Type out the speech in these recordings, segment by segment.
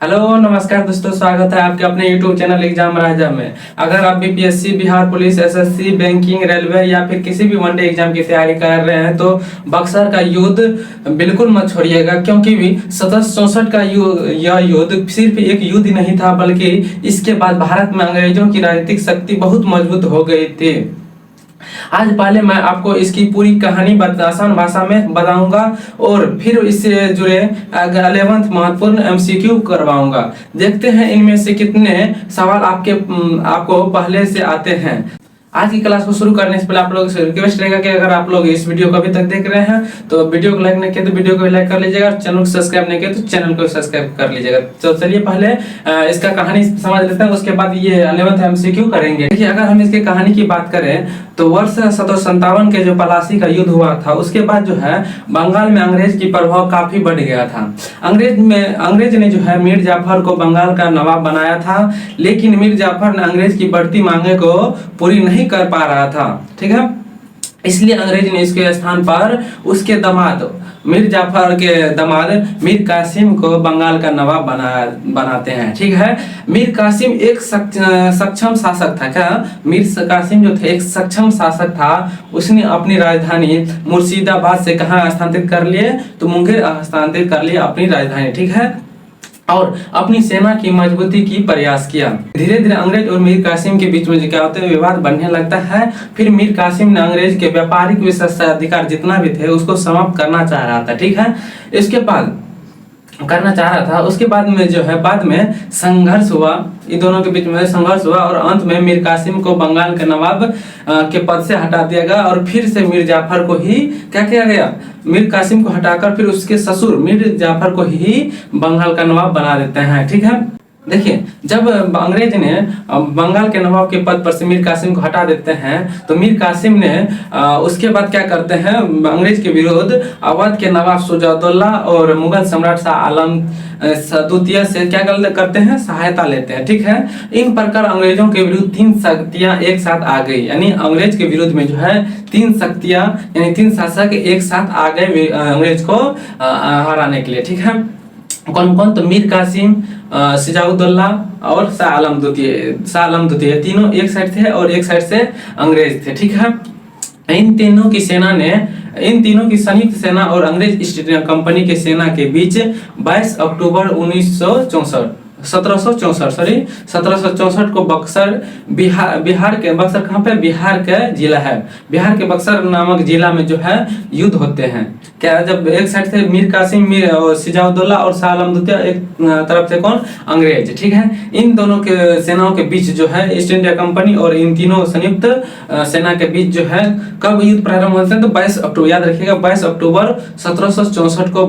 Hello नमस्कार दोस्तों, स्वागत है आपके अपने YouTube चैनल एग्जाम राजा में। अगर आप BPSC, Bihar police, SSC, banking, railway या फिर किसी भी वनडे एग्जाम की तैयारी कर रहे हैं तो बक्सर का युद्ध बिल्कुल मत छोड़िएगा, क्योंकि भी 1764 का यह युद्ध सिर्फ एक युद्ध ही नहीं था, बल्कि इसके बाद भारत में अंग्रेजों की राजनीतिक शक्ति बहुत मजबूत हो गई थी। आज पहले मैं आपको इसकी पूरी कहानी आसान भाषा में बताऊंगा और फिर इससे जुड़े 11th महत्वपूर्ण एमसीक्यू करवाऊंगा। देखते हैं इनमें से कितने सवाल आपको पहले से आते हैं। आज की क्लास को शुरू करने से पहले आप लोगों से रिक्वेस्ट रहेगा कि अगर आप लोग इस वीडियो को अभी तक देख रहे हैं तो वीडियो को लाइक नहीं किया तो वीडियो को लाइक कर लीजिएगा, और चैनल को सब्सक्राइब नहीं किया तो चैनल को सब्सक्राइब कर लीजिएगा। तो चलिए पहले इसका कहानी समझ लेते हैं, उसके बाद ये 11th एमसीक्यू करेंगे। देखिए, अगर हम इसकी कहानी की बात करें तो वर्ष 1757 के जो पलासी का युद्ध हुआ था, उसके बाद जो है बंगाल में अंग्रेज की प्रभाव काफी बढ़ गया था। अंग्रेज ने जो है मीर जाफर को बंगाल का नवाब बनाया था, लेकिन मीर जाफर ने अंग्रेज की बढ़ती मांगे को पूरी नहीं कर पा रहा था। ठीक है, इसलिए अंग्रेज ने इसके स्थान पर उसके दामाद मीर जाफर के दामाद मीर कासिम को बंगाल का नवाब बनाते हैं। ठीक है, मीर कासिम एक सक्षम शासक था। क्या मीर कासिम जो थे एक सक्षम शासक था। उसने अपनी राजधानी मुर्शिदाबाद से कहाँ स्थानांतरित कर लिए, तो मुंगेर स्थानांतरित कर लिए अपनी राजधानी। ठीक है, और अपनी सेना की मजबूती की प्रयास किया। धीरे धीरे अंग्रेज और मीर कासिम के बीच में क्या होता है, विवाद बढ़ने लगता है। फिर मीर कासिम ने अंग्रेज के व्यापारिक विशेषाधिकार जितना भी थे उसको समाप्त करना चाह रहा था। ठीक है, इसके बाद करना चाह रहा था, उसके बाद में जो है बाद में संघर्ष हुआ, इन दोनों के बीच में संघर्ष हुआ और अंत में मीर कासिम को बंगाल के नवाब के पद से हटा दिया गया और फिर से मीर जाफर को ही क्या किया गया, मीर कासिम को हटाकर फिर उसके ससुर मीर जाफर को ही बंगाल का नवाब बना देते हैं। ठीक है, देखिए, जब अंग्रेज ने बंगाल के नवाब के पद पर से मीर कासिम को हटा देते हैं तो मीर कासिम ने उसके बाद क्या करते हैं, अंग्रेज के विरुद्ध अवध के नवाब शुजाउद्दौला और मुगल सम्राट शाह आलम द्वितीय से क्या करते हैं, सहायता लेते हैं। ठीक है, इन प्रकार अंग्रेजों के विरुद्ध 3 शक्तियां एक साथ आ गई, यानी अंग्रेज के विरुद्ध में जो है 3 शक्तियां यानी 3 शासक एक साथ आ गए अंग्रेज को हराने के लिए। ठीक है, कौन कौन, तो मीर कासिम, शुजाउद्दौला और शाह आलम द्वितीय तीनों एक साइड थे और एक साइड से अंग्रेज थे। ठीक है, इन तीनों की संयुक्त सेना और अंग्रेज ईस्ट इंडिया कंपनी के सेना के बीच 22 अक्टूबर 1764 को बक्सर बिहार के बक्सर कहाँ पे, बिहार के जिला है, बिहार के बक्सर नामक जिला में जो है युद्ध होते हैं। क्या, जब एक साइड से मीर कासिम और शुजाउद्दौला और शाह आलम द्वितीय, एक तरफ से कौन, अंग्रेज। ठीक है, इन दोनों के सेनाओं के बीच जो है ईस्ट इंडिया कंपनी और इन तीनों संयुक्त सेना के बीच जो है कब युद्ध प्रारंभ होते हैं, तो 22 अक्टूबर, याद रखिएगा 22 अक्टूबर 1764 को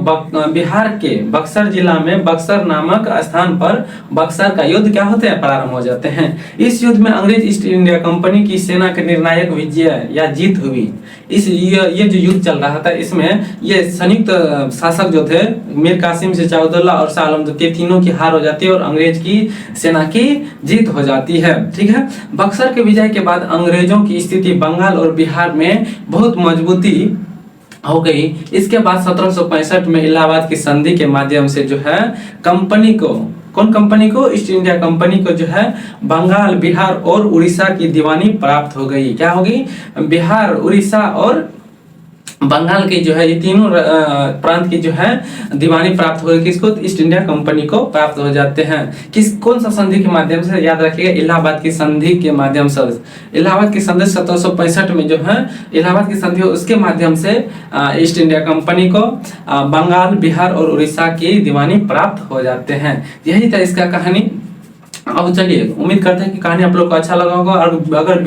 बिहार के बक्सर जिला में बक्सर नामक स्थान पर बक्सर का युद्ध क्या होते हैं, प्रारंभ हो जाते हैं। इस युद्ध में अंग्रेज ईस्ट इंडिया कंपनी की सेना के निर्णायक विजय या जीत हुई। ये जो युद्ध चल रहा था इसमें ये संयुक्त शासक जो थे मीर कासिम, शुजाउद्दौला और शाह आलम द्वितीय तीनों की हार हो जाती है और अंग्रेज की सेना की जीत हो जाती है। ठीक है, बक्सर के विजय के बाद अंग्रेजों की स्थिति बंगाल और बिहार में बहुत मजबूती हो गई। इसके बाद 1765 में इलाहाबाद की संधि के माध्यम से जो है कंपनी को, कौन कंपनी को, ईस्ट इंडिया कंपनी को जो है बंगाल, बिहार और उड़ीसा की दीवानी प्राप्त हो गई। क्या होगी, बिहार, उड़ीसा और बंगाल की जो है ये तीनों प्रांत की जो है दीवानी प्राप्त हो गई। किसको, ईस्ट इंडिया कंपनी को प्राप्त हो जाते हैं। कौन सा संधि के माध्यम से, याद रखिएगा इलाहाबाद की संधि के माध्यम से। इलाहाबाद की संधि 1765 में जो है इलाहाबाद की संधि, उसके माध्यम से ईस्ट इंडिया कंपनी को बंगाल, बिहार और उड़ीसा की दीवानी प्राप्त हो जाते हैं। यही था इसका कहानी। अब चलिए, उम्मीद करते हैं कि कहानी आप लोग को अच्छा लगा होगा, और अगर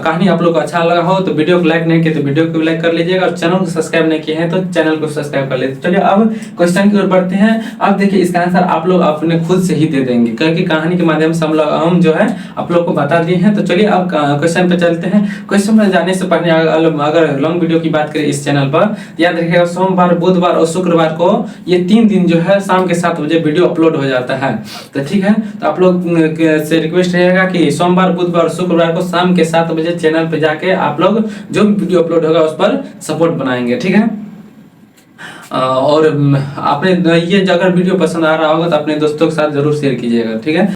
कहानी आप लोग को अच्छा लगा हो तो वीडियो को लाइक नहीं किया तो वीडियो को लाइक कर लीजिएगा, और चैनल को सब्सक्राइब नहीं किए हैं तो चैनल को सब्सक्राइब कर लीजिए। चलिए अब क्वेश्चन की ओर बढ़ते हैं। अब देखिए, इसका आंसर आप लोग अपने खुद से ही दे देंगे, क्योंकि कहानी के माध्यम से हम जो है आप लोग को बता दिए हैं। तो चलिए अब क्वेश्चन पे चलते हैं। क्वेश्चन में जाने से पहले अगर लॉन्ग वीडियो की बात करें इस चैनल पर, याद रखिएगा सोमवार, बुधवार और शुक्रवार को ये 3 दिन जो है शाम के 7 बजे वीडियो अपलोड हो जाता है। तो ठीक है, तो आप लोग से रिक्वेस्ट रहेगा कि सोमवार, बुधवार, शुक्रवार को शाम के 7 बजे चैनल पे जाके आप लोग जो भी वीडियो अपलोड होगा उस पर सपोर्ट बनाएंगे। ठीक है, और आपने ये अगर वीडियो पसंद आ रहा होगा तो अपने दोस्तों के साथ जरूर शेयर कीजिएगा, ठीक है।